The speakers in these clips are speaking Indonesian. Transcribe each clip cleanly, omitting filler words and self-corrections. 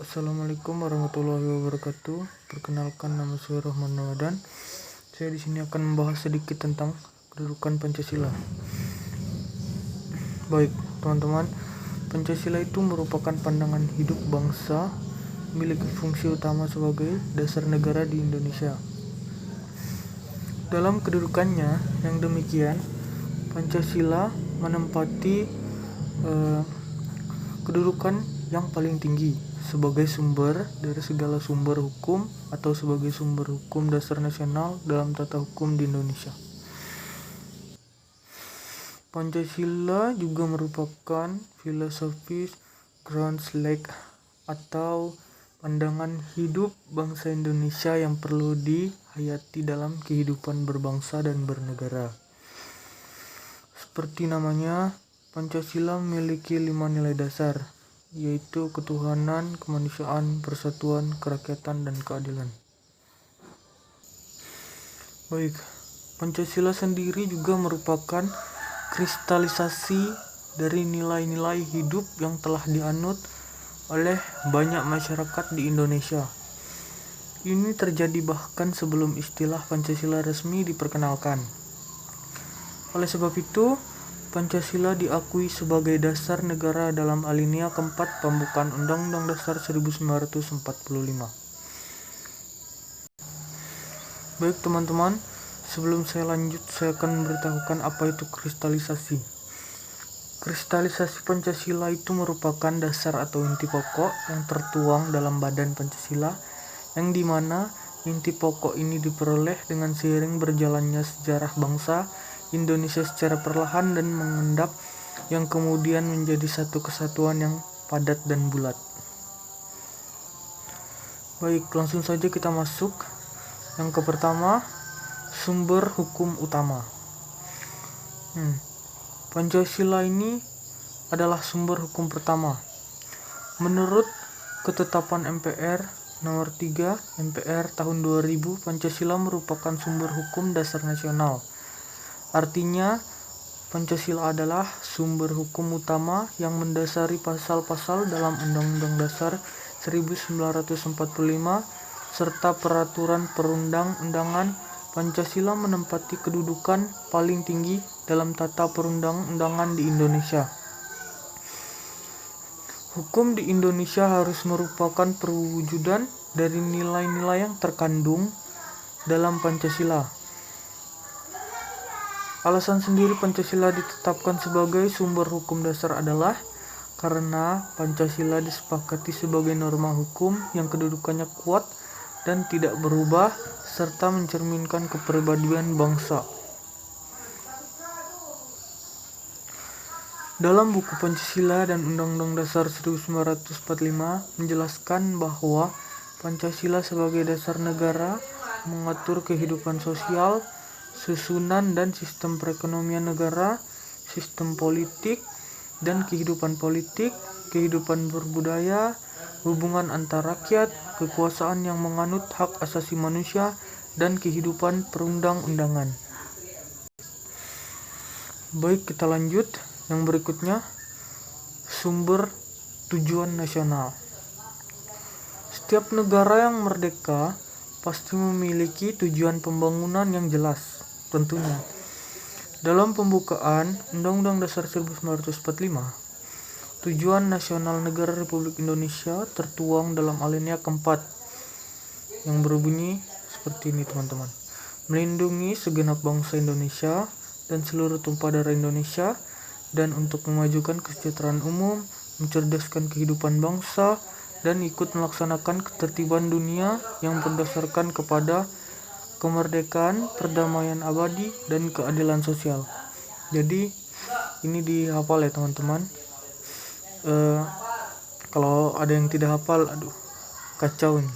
Assalamualaikum warahmatullahi wabarakatuh. Perkenalkan, nama saya Rahman Ramadan. Saya di sini akan membahas sedikit tentang kedudukan Pancasila. Baik, teman-teman, Pancasila itu merupakan pandangan hidup bangsa, memiliki fungsi utama sebagai dasar negara di Indonesia. Dalam kedudukannya yang demikian, Pancasila menempati kedudukan yang paling tinggi sebagai sumber dari segala sumber hukum atau sebagai sumber hukum dasar nasional dalam tata hukum di Indonesia. Pancasila juga merupakan filosofis grounds like atau pandangan hidup bangsa Indonesia yang perlu dihayati dalam kehidupan berbangsa dan bernegara. Seperti namanya, Pancasila memiliki 5 nilai dasar, yaitu ketuhanan, kemanusiaan, persatuan, kerakyatan, dan keadilan. Baik, Pancasila sendiri juga merupakan kristalisasi dari nilai-nilai hidup yang telah dianut oleh banyak masyarakat di Indonesia. Ini terjadi bahkan sebelum istilah Pancasila resmi diperkenalkan. Oleh sebab itu, Pancasila diakui sebagai dasar negara dalam alinea keempat pembukaan Undang-Undang Dasar 1945. Baik teman-teman, sebelum saya lanjut, saya akan memberitahukan apa itu kristalisasi. Kristalisasi Pancasila itu merupakan dasar atau inti pokok yang tertuang dalam badan Pancasila, yang dimana inti pokok ini diperoleh dengan seiring berjalannya sejarah bangsa Indonesia secara perlahan dan mengendap, yang kemudian menjadi satu kesatuan yang padat dan bulat. Baik, langsung saja kita masuk. Yang pertama, sumber hukum utama. Pancasila ini adalah sumber hukum pertama. Menurut ketetapan MPR nomor 3 MPR tahun 2000, Pancasila merupakan sumber hukum dasar nasional. Artinya, Pancasila adalah sumber hukum utama yang mendasari pasal-pasal dalam Undang-Undang Dasar 1945 serta peraturan perundang-undangan. Pancasila menempati kedudukan paling tinggi dalam tata perundang-undangan di Indonesia. Hukum di Indonesia harus merupakan perwujudan dari nilai-nilai yang terkandung dalam Pancasila. Alasan sendiri Pancasila ditetapkan sebagai sumber hukum dasar adalah karena Pancasila disepakati sebagai norma hukum yang kedudukannya kuat dan tidak berubah serta mencerminkan kepribadian bangsa. Dalam buku Pancasila dan Undang-Undang Dasar 1945 menjelaskan bahwa Pancasila sebagai dasar negara mengatur kehidupan sosial, susunan dan sistem perekonomian negara, sistem politik dan kehidupan politik, kehidupan berbudaya, hubungan antar rakyat, kekuasaan yang menganut hak asasi manusia, dan kehidupan perundang-undangan. Baik, kita lanjut. Yang berikutnya, sumber tujuan nasional. Setiap negara yang merdeka pasti memiliki tujuan pembangunan yang jelas. Tentunya, dalam pembukaan Undang-Undang Dasar 1945, tujuan nasional negara Republik Indonesia tertuang dalam alinea keempat yang berbunyi seperti ini, teman-teman. Melindungi segenap bangsa Indonesia dan seluruh tumpah darah Indonesia, dan untuk memajukan kesejahteraan umum, mencerdaskan kehidupan bangsa, dan ikut melaksanakan ketertiban dunia yang berdasarkan kepada kemerdekaan, perdamaian abadi, dan keadilan sosial. Jadi ini dihafal ya teman-teman. Kalau ada yang tidak hafal, aduh, kacau nih.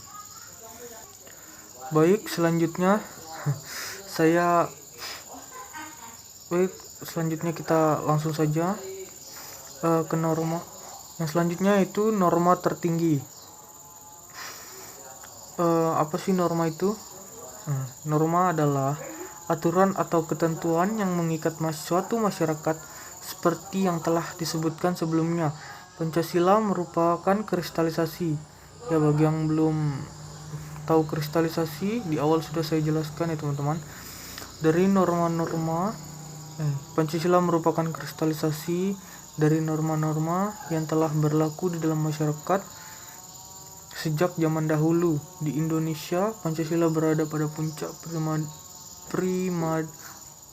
Baik, selanjutnya selanjutnya kita langsung saja ke norma. Yang selanjutnya itu norma tertinggi. Apa sih norma itu? Norma adalah aturan atau ketentuan yang mengikat suatu masyarakat seperti yang telah disebutkan sebelumnya. Pancasila merupakan kristalisasi Ya, bagi yang belum tahu kristalisasi, di awal sudah saya jelaskan ya teman-teman. Dari norma-norma, Pancasila merupakan kristalisasi dari norma-norma yang telah berlaku di dalam masyarakat sejak zaman dahulu. Di Indonesia, Pancasila berada pada puncak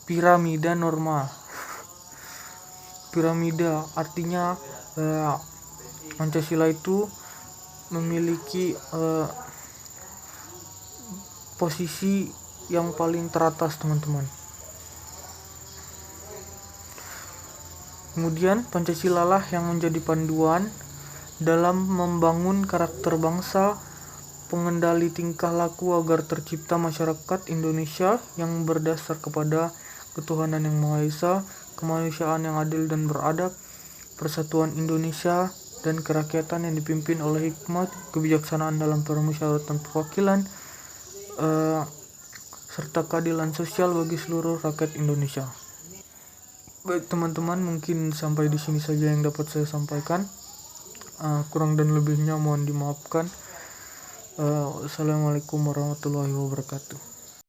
piramida norma. Piramida artinya Pancasila itu memiliki posisi yang paling teratas, teman-teman. Kemudian Pancasila lah yang menjadi panduan dalam membangun karakter bangsa, pengendali tingkah laku agar tercipta masyarakat Indonesia yang berdasar kepada ketuhanan yang Maha Esa, kemanusiaan yang adil dan beradab, persatuan Indonesia, dan kerakyatan yang dipimpin oleh hikmat, kebijaksanaan dalam permusyawaratan perwakilan, serta keadilan sosial bagi seluruh rakyat Indonesia. Baik teman-teman, mungkin sampai di sini saja yang dapat saya sampaikan. Kurang dan lebihnya mohon dimaafkan. Wassalamualaikum warahmatullahi wabarakatuh.